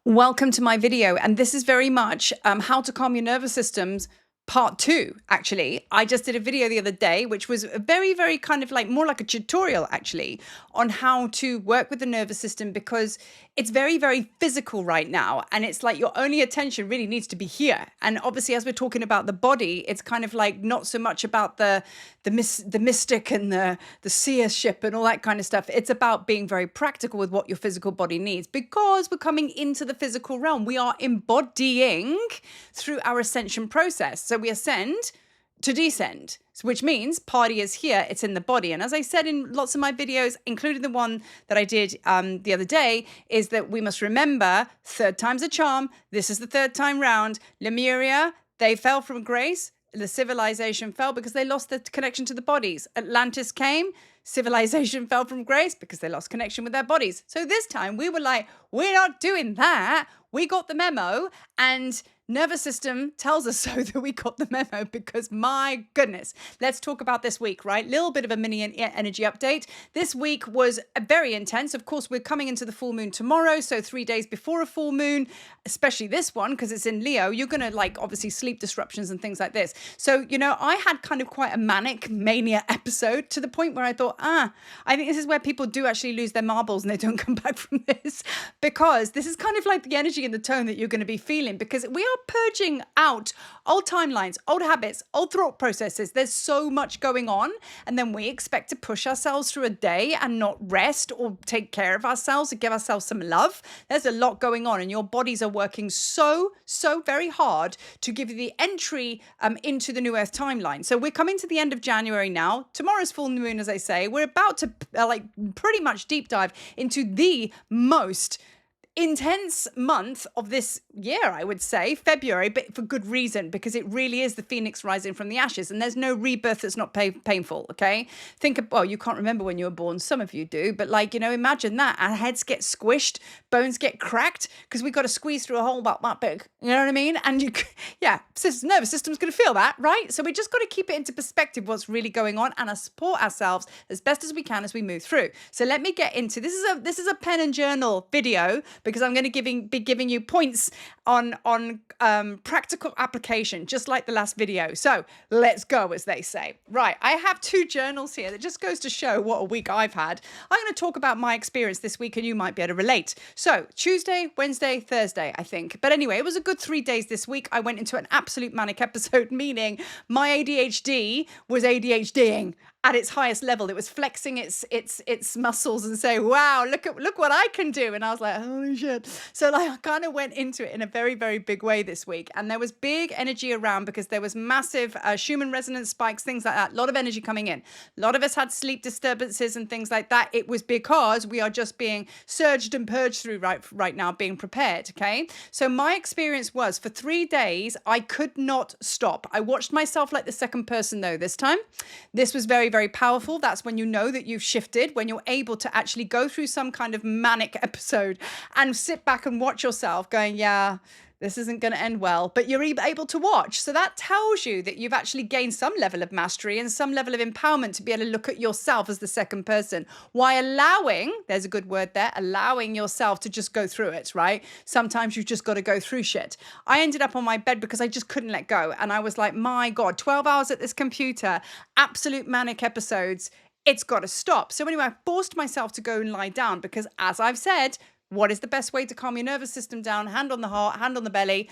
Welcome to my video, and this is very much how to calm your nervous systems part 2. Actually, I just did a video the other day which was a very kind of like more like a tutorial actually on how to work with the nervous system, because it's very physical right now, and it's like your only attention really needs to be here. And obviously, as we're talking about the body, it's kind of like not so much about the mystic and the seership and all that kind of stuff. It's about being very practical with what your physical body needs, because we're coming into the physical realm. We are embodying through our ascension process. So we ascend to descend, which means party is here, it's in the body. And as I said in lots of my videos, including the one that I did the other day, is that we must remember third time's a charm. This is the third time round. Lemuria, they fell from grace. The civilization fell because they lost the connection to the bodies. Atlantis came, civilization fell from grace because they lost connection with their bodies. So this time we were like, we're not doing that. We got the memo, and nervous system tells us so that we got the memo, because my goodness, let's talk about this week, right? Little bit of a mini energy update. This week was very intense. Of course, we're coming into the full moon tomorrow. So 3 days before a full moon, especially this one, because it's in Leo, you're going to like obviously sleep disruptions and things like this. So, you know, I had kind of quite a manic mania episode, to the point where I thought, I think this is where people do actually lose their marbles and they don't come back from this, because this is kind of like the energy and the tone that you're going to be feeling, because we are purging out old timelines, old habits, old thought processes. There's so much going on, and then we expect to push ourselves through a day and not rest or take care of ourselves and give ourselves some love. There's a lot going on, and your bodies are working so very hard to give you the entry into the new Earth timeline. So we're coming to the end of January now. Tomorrow's full moon, as I say. We're about to like pretty much deep dive into the most intense month of this year, I would say, February, but for good reason, because it really is the phoenix rising from the ashes, and there's no rebirth that's not painful, okay? Think of, well, you can't remember when you were born, some of you do, but like, you know, imagine that. Our heads get squished, bones get cracked, because we got to squeeze through a hole about that big, you know what I mean? And nervous system's going to feel that, right? So we just got to keep it into perspective what's really going on, and support ourselves as best as we can as we move through. So let me get into, this is a pen and journal video, because I'm going to be giving you points on practical application, just like the last video. So let's go, as they say. Right, I have 2 journals here that just goes to show what a week I've had. I'm going to talk about my experience this week, and you might be able to relate. So Tuesday, Wednesday, Thursday, I think. But anyway, it was a good 3 days this week. I went into an absolute manic episode, meaning my ADHD was ADHDing at its highest level. It was flexing its muscles and saying, wow, look what I can do. And I was like, holy shit. So like, I kind of went into it in a very big way this week. And there was big energy around, because there was massive Schumann resonance spikes, things like that. A lot of energy coming in. A lot of us had sleep disturbances and things like that. It was because we are just being surged and purged through right now, being prepared, okay? So my experience was, for 3 days, I could not stop. I watched myself like the second person though this time. This was very powerful. That's when you know that you've shifted, when you're able to actually go through some kind of manic episode and sit back and watch yourself going, yeah, this isn't going to end well, but you're able to watch. So that tells you that you've actually gained some level of mastery and some level of empowerment to be able to look at yourself as the second person, while allowing, there's a good word there, allowing yourself to just go through it, right? Sometimes you've just got to go through shit. I ended up on my bed because I just couldn't let go. And I was like, my God, 12 hours at this computer, absolute manic episodes. It's got to stop. So anyway, I forced myself to go and lie down, because as I've said, what is the best way to calm your nervous system down? Hand on the heart, hand on the belly.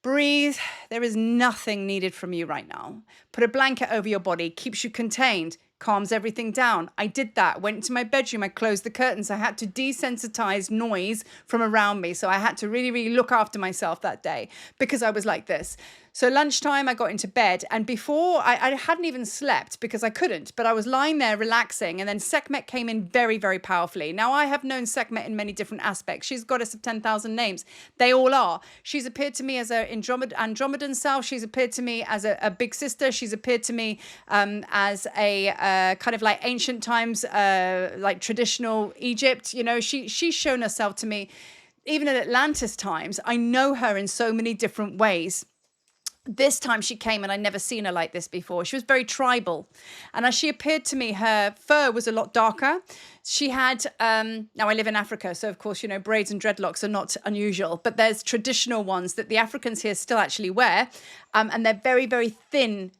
Breathe. There is nothing needed from you right now. Put a blanket over your body, keeps you contained, calms everything down. I did that. Went into my bedroom. I closed the curtains. I had to desensitize noise from around me. So I had to really look after myself that day, because I was like this. So lunchtime, I got into bed, and before I hadn't even slept because I couldn't, but I was lying there relaxing, and then Sekhmet came in very powerfully. Now, I have known Sekhmet in many different aspects. She's goddess of 10,000 names. They all are. She's appeared to me as an Andromedan self. She's appeared to me as a big sister. She's appeared to me as a kind of like ancient times, like traditional Egypt. You know, she's shown herself to me even at Atlantis times. I know her in so many different ways. This time she came and I'd never seen her like this before. She was very tribal. And as she appeared to me, her fur was a lot darker. She had, now I live in Africa, so of course, braids and dreadlocks are not unusual, but there's traditional ones that the Africans here still actually wear. And they're very, very thin,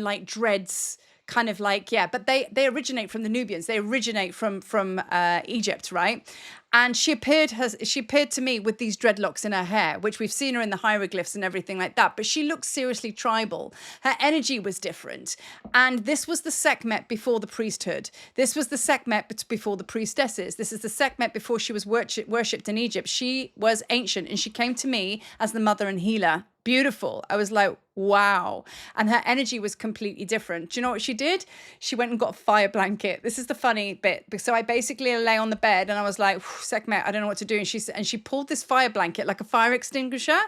like dreads. Kind of like, yeah, but they originate from the Nubians. They originate from Egypt, right? And she appeared to me with these dreadlocks in her hair, which we've seen her in the hieroglyphs and everything like that. But she looked seriously tribal. Her energy was different. And this was the Sekhmet before the priesthood. This was the Sekhmet before the priestesses. This is the Sekhmet before she was worshipped in Egypt. She was ancient, and she came to me as the mother and healer. Beautiful. I was like, wow. And her energy was completely different. Do you know what she did? She went and got a fire blanket. This is the funny bit. So I basically lay on the bed and I was like, Sekhmet, I don't know what to do. And she pulled this fire blanket like a fire extinguisher.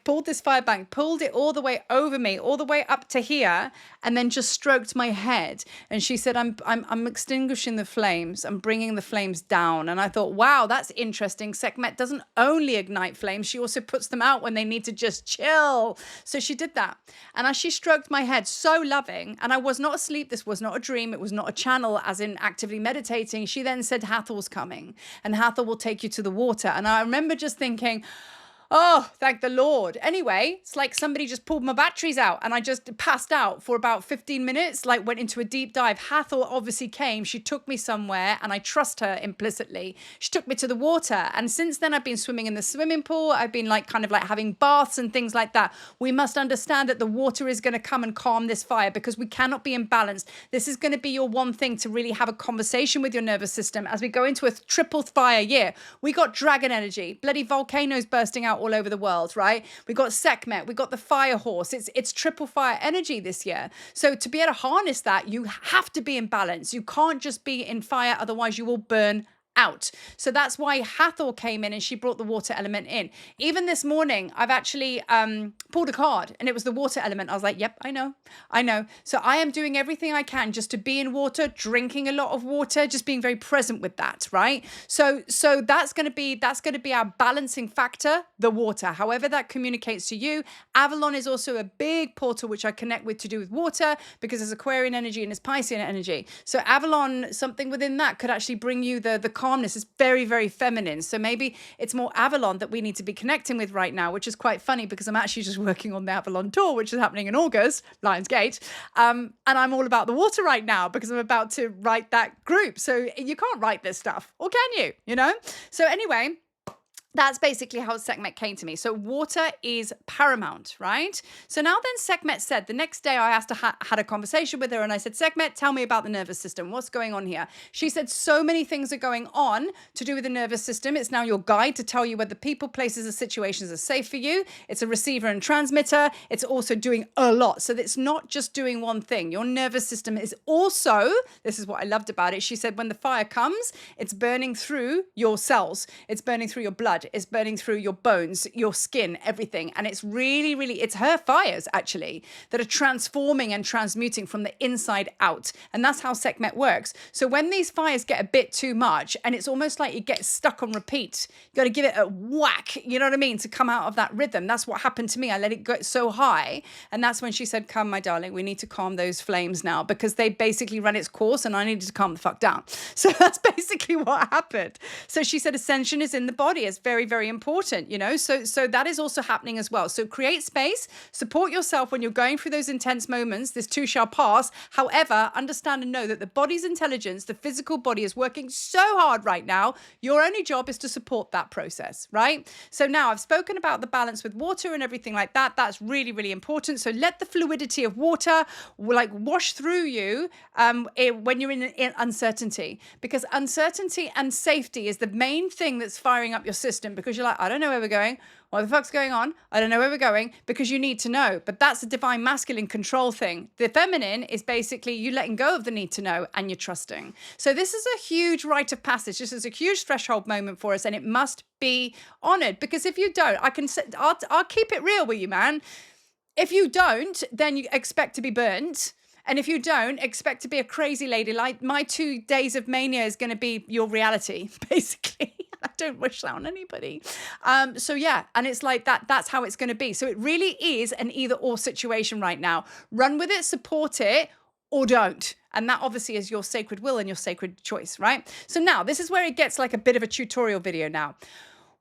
Pulled this fire blanket, pulled it all the way over me, all the way up to here, and then just stroked my head. And she said, I'm extinguishing the flames. I'm bringing the flames down. And I thought, wow, that's interesting. Sekhmet doesn't only ignite flames. She also puts them out when they need to just chill. So she did that. And as she stroked my head, so loving, and I was not asleep. This was not a dream. It was not a channel, as in actively meditating. She then said, Hathor's coming, and Hathor will take you to the water. And I remember just thinking, oh, thank the Lord. Anyway, it's like somebody just pulled my batteries out and I just passed out for about 15 minutes, went into a deep dive. Hathor obviously came. She took me somewhere and I trust her implicitly. She took me to the water. And since then, I've been swimming in the swimming pool. I've been having baths and things like that. We must understand that the water is going to come and calm this fire because we cannot be imbalanced. This is going to be your one thing to really have a conversation with your nervous system as we go into a triple fire year. We got dragon energy, bloody volcanoes bursting out all over the world, right? We got Sekhmet, we got the fire horse. It's triple fire energy this year. So to be able to harness that, you have to be in balance. You can't just be in fire, otherwise you will burn out. So that's why Hathor came in and she brought the water element in. Even this morning, I've actually pulled a card and it was the water element. I was like, yep, I know. So I am doing everything I can just to be in water, drinking a lot of water, just being very present with that, right? So that's going to be our balancing factor, the water, however that communicates to you. Avalon is also a big portal which I connect with to do with water because there's Aquarian energy and there's Piscean energy. So Avalon, something within that could actually bring you the calmness. Is very, very feminine. So maybe it's more Avalon that we need to be connecting with right now, which is quite funny because I'm actually just working on the Avalon tour, which is happening in August, Lionsgate. And I'm all about the water right now because I'm about to write that group. So you can't write this stuff, or can you? So anyway, that's basically how Sekhmet came to me. So water is paramount, right? So now then Sekhmet said, the next day I had a conversation with her and I said, Sekhmet, tell me about the nervous system. What's going on here? She said, so many things are going on to do with the nervous system. It's now your guide to tell you whether people, places, or situations are safe for you. It's a receiver and transmitter. It's also doing a lot. So it's not just doing one thing. Your nervous system is also, this is what I loved about it. She said, when the fire comes, it's burning through your cells. It's burning through your blood. It's burning through your bones, your skin, everything. And it's really, really, it's her fires actually that are transforming and transmuting from the inside out. And that's how Sekhmet works. So when these fires get a bit too much and it's almost like it gets stuck on repeat, you got to give it a whack, you know what I mean, to come out of that rhythm. That's what happened to me. I let it go so high. And that's when she said, come, my darling, we need to calm those flames now because they basically run its course and I needed to calm the fuck down. So that's basically what happened. So she said ascension is in the body. It's very, very important, so that is also happening as well. So create space, support yourself when you're going through those intense moments. This too shall pass. However, understand and know that the body's intelligence, the physical body, is working so hard right now. Your only job is to support that process, right? So now I've spoken about the balance with water and everything like that. That's really, really important. So let the fluidity of water wash through you when you're in uncertainty, because uncertainty and safety is the main thing that's firing up your system, because you're like, I don't know where we're going. What the fuck's going on? I don't know where we're going, because you need to know. But that's a divine masculine control thing. The feminine is basically you letting go of the need to know and you're trusting. So this is a huge rite of passage. This is a huge threshold moment for us, and it must be honored, because if you don't, I'll keep it real with you, man. If you don't, then you expect to be burnt. And if you don't, expect to be a crazy lady. Like my 2 days of mania is going to be your reality, basically. I don't wish that on anybody. So yeah, and it's like that's how it's going to be. So it really is an either or situation right now. Run with it, support it, or don't. And that obviously is your sacred will and your sacred choice, right? So now this is where it gets like a bit of a tutorial video now.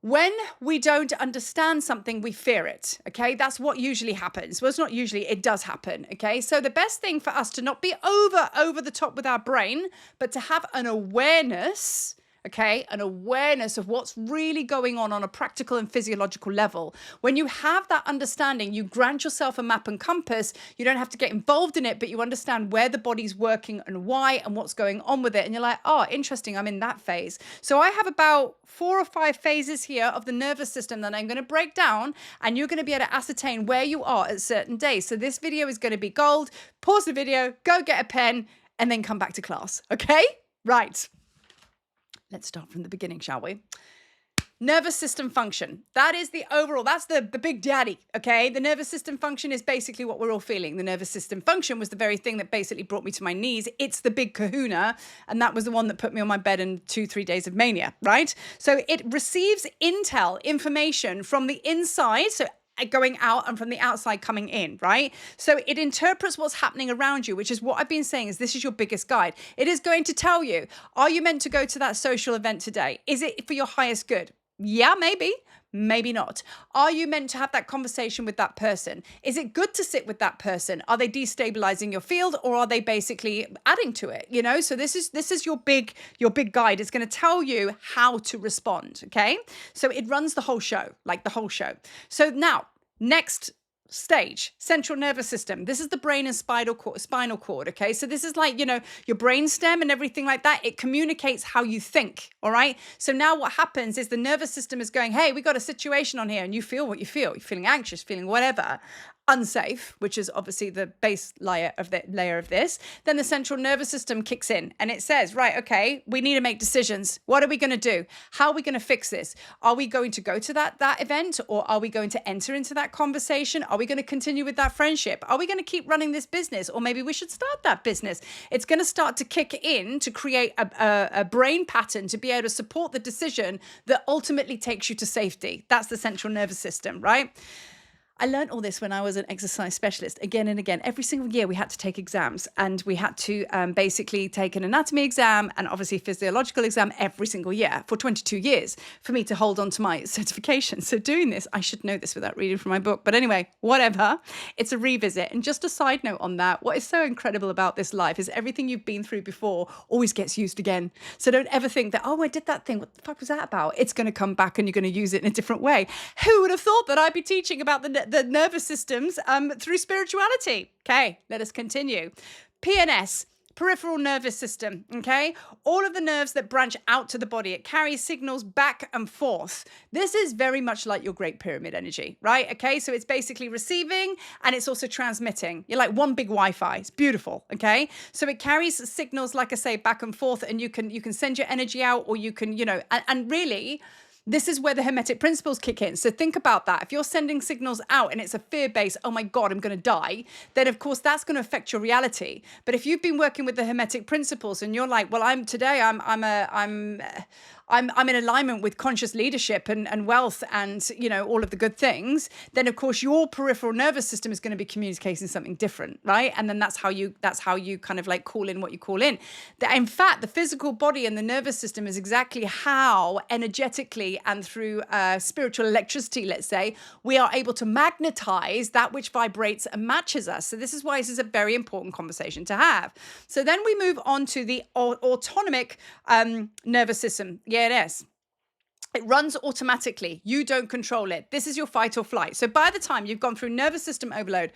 When we don't understand something, we fear it, okay? That's what usually happens. Well, it's not usually, it does happen, okay? So the best thing for us to not be over the top with our brain, but to have an awareness, okay? An awareness of what's really going on a practical and physiological level. When you have that understanding, you grant yourself a map and compass. You don't have to get involved in it, but you understand where the body's working and why and what's going on with it. And you're like, oh, interesting, I'm in that phase. So I have about 4 or 5 phases here of the nervous system that I'm going to break down, and you're going to be able to ascertain where you are at certain days. So this video is going to be gold. Pause the video, go get a pen, and then come back to class, okay? Right. Let's start from the beginning, shall we? Nervous system function. That is the overall, that's the big daddy, okay? The nervous system function is basically what we're all feeling. The nervous system function was the very thing that basically brought me to my knees. It's the big kahuna, and that was the one that put me on my bed in 2-3 days of mania, right? So it receives intel, information from the inside, so going out and from the outside coming in, right? So it interprets what's happening around you, which is what I've been saying is this is your biggest guide. It is going to tell you, are you meant to go to that social event today? Is it for your highest good? Yeah, maybe. Maybe not. Are you meant to have that conversation with that person? Is it good to sit with that person? Are they destabilizing your field, or are they basically adding to it? You know, so this is your big guide. It's going to tell you how to respond. Okay. So it runs the whole show, like the whole show. So now, next stage, central nervous system. This is the brain and spinal cord, okay? So this is like, you know, your brain stem and everything like that. It communicates how you think, all right? So now what happens is the nervous system is going, hey, we got a situation on here, and you feel what you feel. You're feeling anxious, feeling whatever. Unsafe, which is obviously the base layer of this, then the central nervous system kicks in and it says, right, okay, we need to make decisions. What are we going to do? How are we going to fix this? Are we going to go to that event, or are we going to enter into that conversation? Are we going to continue with that friendship? Are we going to keep running this business, or maybe we should start that business? It's going to start to kick in to create a brain pattern to be able to support the decision that ultimately takes you to safety. That's the central nervous system, right? I learned all this when I was an exercise specialist again and again. Every single year we had to take exams, and we had to basically take an anatomy exam and obviously physiological exam every single year for 22 years for me to hold on to my certification. So doing this, I should know this without reading from my book. But anyway, whatever, it's a revisit. And just a side note on that, what is so incredible about this life is everything you've been through before always gets used again. So don't ever think that, oh, I did that thing. What the fuck was that about? It's going to come back and you're going to use it in a different way. Who would have thought that I'd be teaching about the nervous systems through spirituality? Okay, let us continue. PNS, peripheral nervous system, okay? All of the nerves that branch out to the body. It carries signals back and forth. This is very much like your Great Pyramid energy, right? Okay, so it's basically receiving and it's also transmitting. You're like one big Wi-Fi. It's beautiful, okay? So it carries signals, like I say, back and forth, and you can send your energy out, or you can, you know, and really, this is where the Hermetic principles kick in. So think about that. If you're sending signals out and it's a fear-based, oh my God, I'm going to die, then of course that's going to affect your reality. But if you've been working with the Hermetic principles and you're like, well, I'm in alignment with conscious leadership and wealth and, you know, all of the good things, then of course your peripheral nervous system is going to be communicating something different, right? And then that's how you kind of like call in what you call in. In fact, the physical body and the nervous system is exactly how energetically and through spiritual electricity, let's say, we are able to magnetize that which vibrates and matches us. So this is why this is a very important conversation to have. So then we move on to the autonomic nervous system. Yes. It runs automatically. You don't control it. This is your fight or flight. So by the time you've gone through nervous system overload,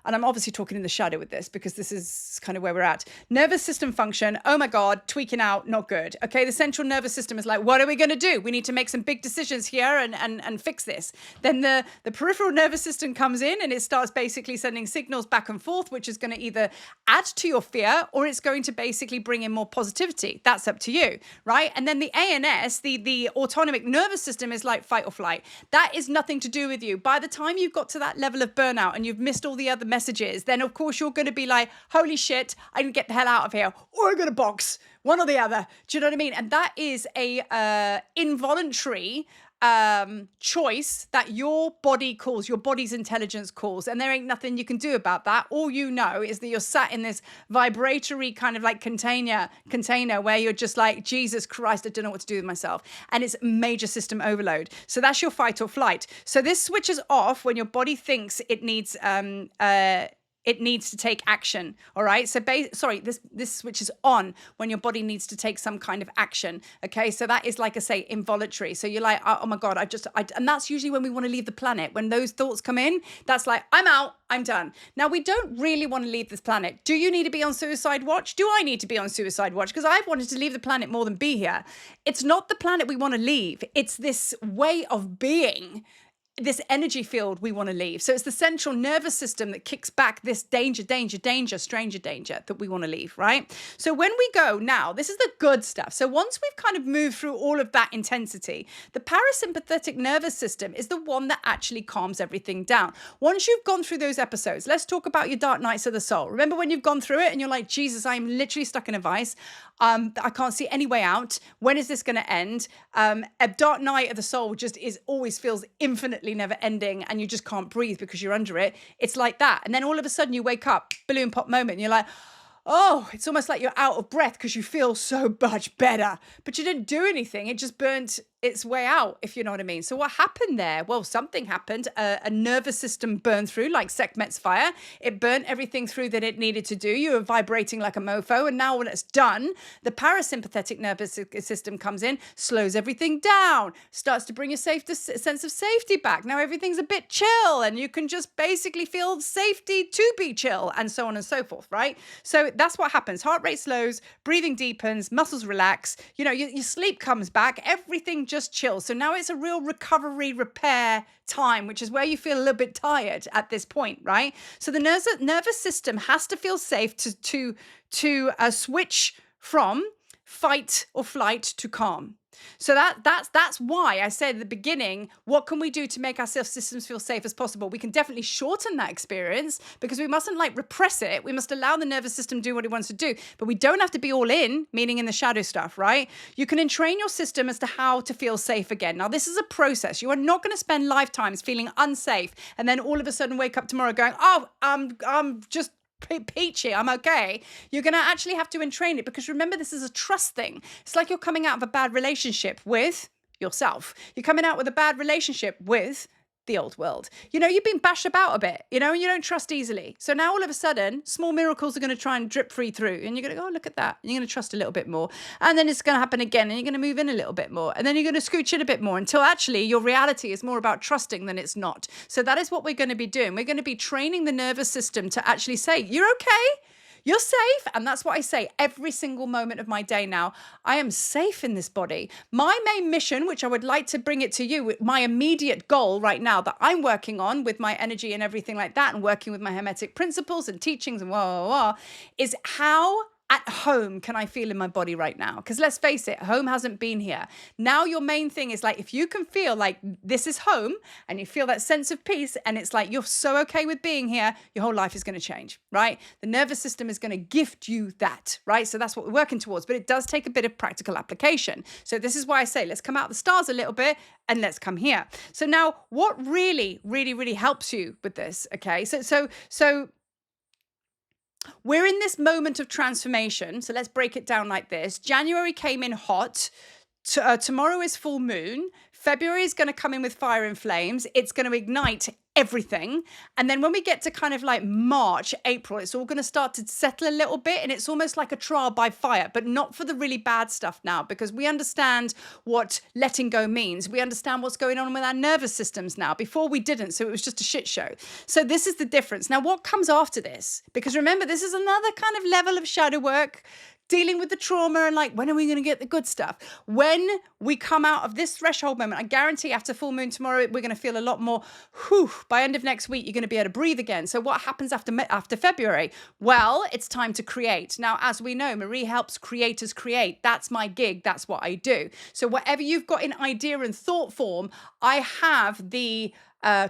and I'm obviously talking in the shadow with this because this is kind of where we're at. Nervous system function, oh my God, tweaking out, not good. Okay, the central nervous system is like, what are we going to do? We need to make some big decisions here and fix this. Then the peripheral nervous system comes in and it starts basically sending signals back and forth, which is going to either add to your fear or it's going to basically bring in more positivity. That's up to you, right? And then the ANS, the autonomic nervous system, is like fight or flight. That is nothing to do with you. By the time you've got to that level of burnout and you've missed all the other messages, then of course you're going to be like, holy shit, I can get the hell out of here, or I'm going to box one or the other. Do you know what I mean? And that is a involuntary choice that your body calls, your body's intelligence calls, and there ain't nothing you can do about that. All you know is that you're sat in this vibratory kind of like container where you're just like, Jesus Christ, I don't know what to do with myself. And it's major system overload. So that's your fight or flight. So this switches off when your body thinks it needs to take action. All right. So this switches on when your body needs to take some kind of action. Okay. So that is, like I say, involuntary. So you're like, oh my God, and that's usually when we want to leave the planet. When those thoughts come in, that's like, I'm out, I'm done. Now, we don't really want to leave this planet. Do you need to be on suicide watch? Do I need to be on suicide watch? Because I've wanted to leave the planet more than be here. It's not the planet we want to leave. It's this way of being, this energy field we want to leave. So it's the central nervous system that kicks back this danger, stranger danger that we want to leave, right? So when we go now, this is the good stuff. So once we've kind of moved through all of that intensity, the parasympathetic nervous system is the one that actually calms everything down. Once you've gone through those episodes, let's talk about your dark nights of the soul. Remember when you've gone through it and you're like, Jesus, I'm literally stuck in a vice. I can't see any way out. When is this going to end? A dark night of the soul just always feels infinitely never ending, and you just can't breathe because you're under it. It's like that. And then all of a sudden you wake up, balloon pop moment, and you're like, oh, it's almost like you're out of breath because you feel so much better, but you didn't do anything. It just burnt its way out, if you know what I mean. So what happened there? Well, something happened. A nervous system burned through like Sekhmet's fire. It burnt everything through that it needed to do. You were vibrating like a mofo. And now when it's done, the parasympathetic nervous system comes in, slows everything down, starts to bring a sense of safety back. Now everything's a bit chill and you can just basically feel safety to be chill, and so on and so forth, right? So that's what happens. Heart rate slows, breathing deepens, muscles relax, your sleep comes back, everything just chills. So now it's a real recovery, repair time, which is where you feel a little bit tired at this point, right? So the nervous system has to feel safe to switch from fight or flight to calm. So that's why I said at the beginning, what can we do to make our systems feel safe as possible? We can definitely shorten that experience because we mustn't repress it. We must allow the nervous system to do what it wants to do, but we don't have to be all in, meaning in the shadow stuff, right? You can entrain your system as to how to feel safe again. Now, this is a process. You are not going to spend lifetimes feeling unsafe and then all of a sudden wake up tomorrow going, oh, I'm just peachy, I'm okay. You're going to actually have to entrain it because remember, this is a trust thing. It's like you're coming out of a bad relationship with yourself. You're coming out with a bad relationship with the old world. You've been bashed about a bit, and you don't trust easily. So now all of a sudden, small miracles are going to try and drip free through. And you're going to go, oh, look at that. And you're going to trust a little bit more. And then it's going to happen again. And you're going to move in a little bit more. And then you're going to scooch in a bit more until actually your reality is more about trusting than it's not. So that is what we're going to be doing. We're going to be training the nervous system to actually say, you're okay. You're safe. And that's what I say every single moment of my day now. I am safe in this body. My main mission, which I would like to bring it to you, my immediate goal right now that I'm working on with my energy and everything like that, and working with my Hermetic principles and teachings and is how at home can I feel in my body right now? Because let's face it, home hasn't been here. Now your main thing is if you can feel like this is home and you feel that sense of peace and it's like you're so okay with being here, your whole life is going to change, right? The nervous system is going to gift you that, right? So that's what we're working towards, but it does take a bit of practical application. So this is why I say, let's come out of the stars a little bit and let's come here. So now what really, really, really helps you with this, okay? So we're in this moment of transformation. So let's break it down like this. January came in hot. Tomorrow is full moon. February is going to come in with fire and flames. It's going to ignite everything. And then when we get to kind of March, April, it's all going to start to settle a little bit. And it's almost like a trial by fire, but not for the really bad stuff now, because we understand what letting go means. We understand what's going on with our nervous systems now. Before we didn't, so it was just a shit show. So this is the difference. Now, what comes after this? Because remember, this is another kind of level of shadow work, dealing with the trauma and when are we going to get the good stuff? When we come out of this threshold moment, I guarantee after full moon tomorrow, we're going to feel a lot more, by end of next week, you're going to be able to breathe again. So what happens after February? Well, it's time to create. Now, as we know, Marie helps creators create. That's my gig. That's what I do. So whatever you've got in idea and thought form, I have the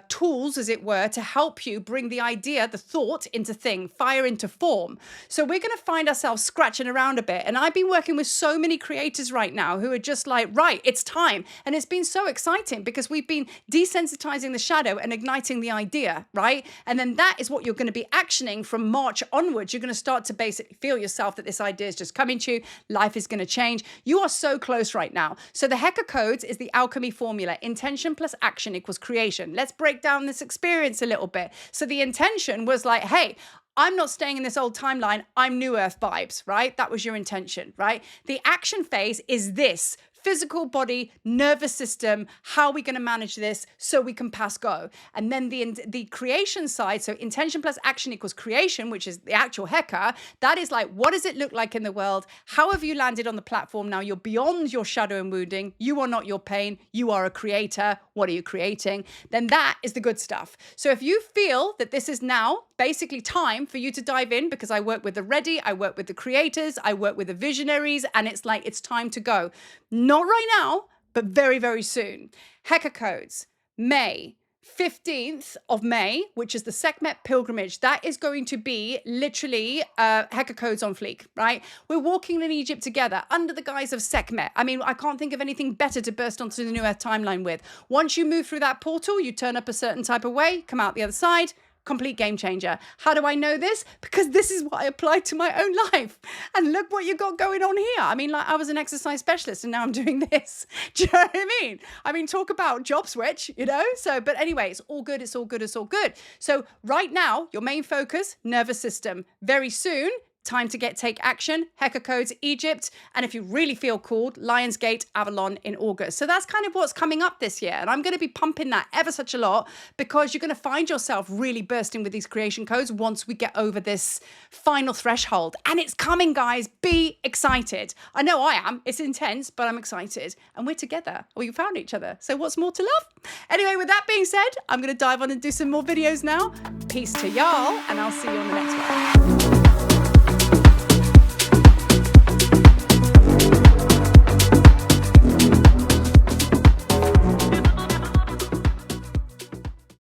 tools, as it were, to help you bring the idea, the thought into thing, fire into form. So we're going to find ourselves scratching around a bit. And I've been working with so many creators right now who are just like, right, it's time. And it's been so exciting because we've been desensitizing the shadow and igniting the idea, right? And then that is what you're going to be actioning from March onwards. You're going to start to basically feel yourself that this idea is just coming to you. Life is going to change. You are so close right now. So the Hacker Codes is the alchemy formula. Intention plus action equals creation. Let's break down this experience a little bit. So the intention was like, hey, I'm not staying in this old timeline. I'm New Earth vibes, right? That was your intention, right? The action phase is this. Physical body, nervous system, how are we going to manage this so we can pass go? And then the creation side, so intention plus action equals creation, which is the actual Hacker, that is like, what does it look like in the world? How have you landed on the platform? Now you're beyond your shadow and wounding. You are not your pain. You are a creator. What are you creating? Then that is the good stuff. So if you feel that this is now basically time for you to dive in, because I work with the ready, I work with the creators, I work with the visionaries, and it's like, it's time to go. Not right now, but very, very soon. Hacker Codes, May 15th of May, which is the Sekhmet pilgrimage. That is going to be literally Hacker Codes on fleek, right? We're walking in Egypt together under the guise of Sekhmet. I mean, I can't think of anything better to burst onto the New Earth timeline with. Once you move through that portal, you turn up a certain type of way, come out the other side. Complete game changer. How do I know this? Because this is what I applied to my own life. And look what you got going on here. I mean, like, I was an exercise specialist and now I'm doing this. Do you know what I mean? I mean, talk about job switch, you know? So, but anyway, it's all good. It's all good. It's all good. So right now, your main focus, nervous system. Very soon, time to take action, Hacker Codes, Egypt, and if you really feel called, Lionsgate, Avalon in August. So that's kind of what's coming up this year. And I'm going to be pumping that ever such a lot because you're going to find yourself really bursting with these creation codes once we get over this final threshold. And it's coming, guys. Be excited. I know I am. It's intense, but I'm excited. And we're together. We found each other. So what's more to love? Anyway, with that being said, I'm going to dive on and do some more videos now. Peace to y'all, and I'll see you on the next one.